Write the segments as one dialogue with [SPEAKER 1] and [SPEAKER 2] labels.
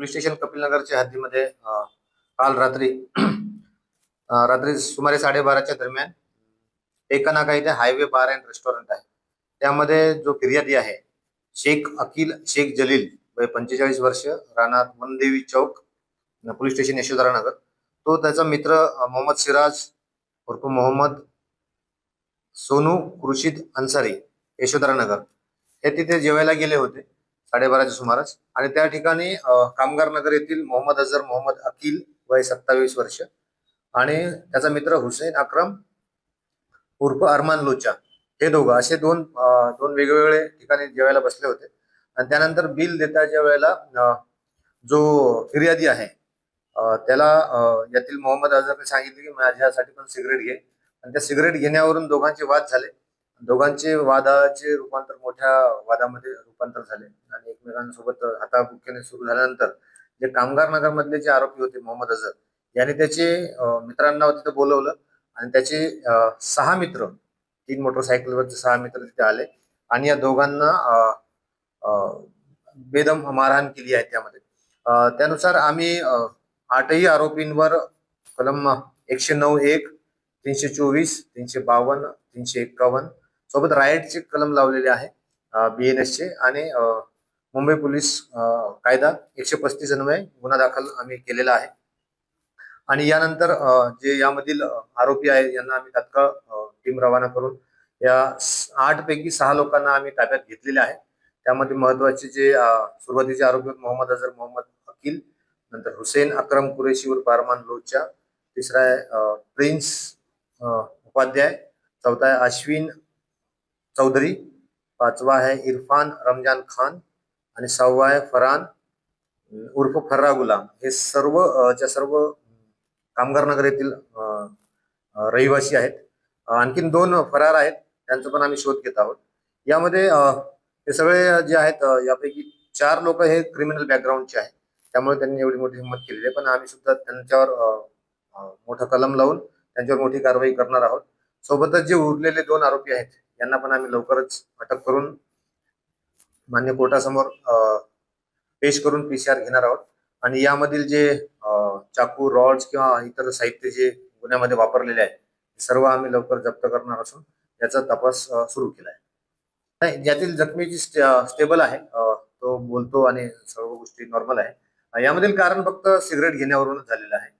[SPEAKER 1] Police station कपिलनगरच्या हद्दीमध्ये काल रात्री सुमारे 12:30च्या दरम्यान टेकानाका इथे हायवे बार अँड रेस्टॉरंट आहे. त्यामध्ये जो फिर्यादी आहे शेख अकील शेख जलील वय 45 वर्ष, राहणार वनदेवी चौक, पोलीस स्टेशन यशोधरानगर, तो त्याचा मित्र मोहम्मद सिराज उर्फ मोहम्मद सोनू खुर्शीद अन्सारी यशोधरानगर हे तिथे जेवायला गेले होते 12:30च्या सुमारास. आणि त्या ठिकाणी कामगार नगर येथील मोहम्मद अझर मोहम्मद अकील वय 27 वर्ष आणि त्याचा मित्र हुसेन अक्रम उर्फ अरमान लोचा हे दोघं असे दोन वेगवेगळे ठिकाणी जेवायला बसले होते. आणि त्यानंतर बिल देताच्या वेळेला जो फिर्यादी आहे त्याला यातील मोहम्मद अझरने सांगितले की माझ्यासाठी पण सिगरेट घे. आणि त्या सिगरेट घेण्यावरून दोघांचे वाद झाले. दोघांचे वादाचे रूपांतर मोठ्या वादामध्ये रूपांतर झाले आणि एकमेकांसोबत हाताबुक्याने सुरू झाल्यानंतर जे कामगार नगर मधले जे आरोपी होते मोहम्मद अझर यांनी त्याचे मित्रांना तिथे बोलवलं आणि त्याचे 6 मित्र, 3 मोटरसायकलवरचे 6 मित्र तिथे आले आणि या दोघांना बेदम मारहाण केली आहे. त्यामध्ये त्यानुसार आम्ही 8ही आरोपींवर कलम 109(1), 324, 352, 351 सोबत रायटचे कलम लावलेले आहे BNS चे. आणि मुंबई पोलीस कायदा 135 अन्वये गुन्हा दाखल आम्ही केलेला आहे. आणि यानंतर जे यामधील आरोपी आहे यांना आम्ही तात्काळ टीम रवाना करून या 8 पैकी 6 लोकांना आम्ही ताब्यात घेतलेले आहे. त्यामध्ये महत्वाचे जे सुरुवातीचे आरोपी मोहम्मद अझर मोहम्मद अकील, नंतर हुसेन अक्रम कुरेशी उर्फ अरमान लोचा, तिसरा आहे प्रिन्स उपाध्याय, चौथा आहे अश्विन चौधरी, 5वा आहे इरफान रमजान खान आणि 6वा आहे फरहान उर्फ फर्रा गुलाम. हे सर्व कामगार नगर येथील रहिवासी आहेत. आणखीन 2 फरार आहेत, त्यांचा पण आम्ही शोध घेत आहोत. यामध्ये हे सगळे जे आहेत यापैकी 4 लोक हे क्रिमिनल बॅकग्राऊंडचे आहेत, त्यामुळे त्यांनी एवढी मोठी हिंमत केलेली आहे. पण आम्ही सुद्धा त्यांच्यावर मोठा कलम लावून त्यांच्यावर मोठी कारवाई करणार आहोत. सोबतच जे उरलेले 2 आरोपी आहेत यांना पण आम्ही लवकरच अटक करून मान्य कोर्टासमोर पेश करून PCR घेणार आहोत. आणि यामधील जे चाकू, रॉड्स किंवा इतर साहित्य जे गुन्ह्यामध्ये वापरलेले आहे सर्व आम्ही लवकर जप्त करणार असून याचा तपास सुरू केला आहे. नाही, ज्यातील जखमीची स्टेबल आहे, तो बोलतो आणि सर्व गोष्टी नॉर्मल आहे. यामधील कारण फक्त सिगरेट घेण्यावरूनच झालेलं आहे.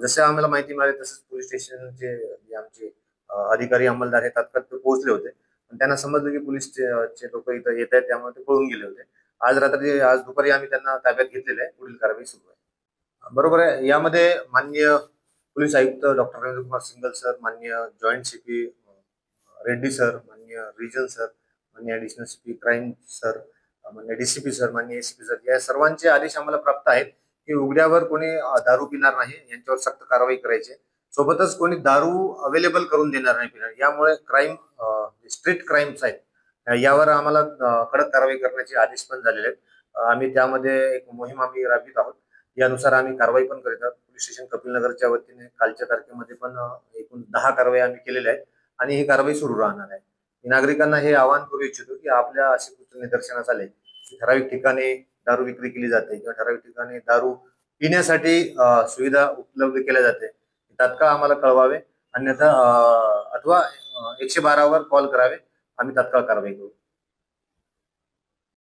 [SPEAKER 1] जसे आम्हाला माहिती मिळाली तसंच पोलीस स्टेशनचे जे आमचे अधिकारी अंमलदार हे तात्काळ ते पोहोचले होते. पण त्यांना समजलं की पोलीसचे लोक इथं येत आहेत, त्यामुळे ते पळून गेले होते. आज दुपारी आम्ही त्यांना ताब्यात घेतलेलं आहे. पुढील कारवाई सुरू आहे. बरोबर आहे. यामध्ये माननीय पोलीस आयुक्त doctor Ravindra Kumar single sir, माननीय जॉईंट CP रेड्डी सर, माननीय रिजन सर, माननीय ऍडिशनल CP क्राईम सर, माननीय DCP सर, माननीय ACP सर या सर्वांचे आदेश आम्हाला प्राप्त आहेत की उघड्यावर कोणी दारू पिणार नाही, यांच्यावर सक्त कारवाई करायची. सोबतच कोणी दारू अवेलेबल करून देणार नाही पिणार. यामुळे क्राईम स्ट्रीट क्राईम्स आहेत यावर आम्हाला कडक कारवाई करण्याचे आदेश पण झालेले आहेत. आम्ही त्यामध्ये एक मोहीम आम्ही राबवित आहोत. यानुसार आम्ही कारवाई पण करीत आहोत. पोलीस स्टेशन कपिलनगरच्या वतीने कालच्या तारखेमध्ये पण एकूण 10 कारवाई आम्ही केलेल्या आहेत आणि ही कारवाई सुरू राहणार आहे. नागरिकांना हे आवाहन करू इच्छितो की आपल्या असे निदर्शनास आले की ठराविक ठिकाणी दारू विक्री केली जाते किंवा ठराविक ठिकाणी दारू पिण्यासाठी सुविधा उपलब्ध केल्या जाते, तात्काळ आम्हाला कळवावे. अन्यथा अथवा 112 वर कॉल करावे, आम्ही तात्काळ कारवाई करू.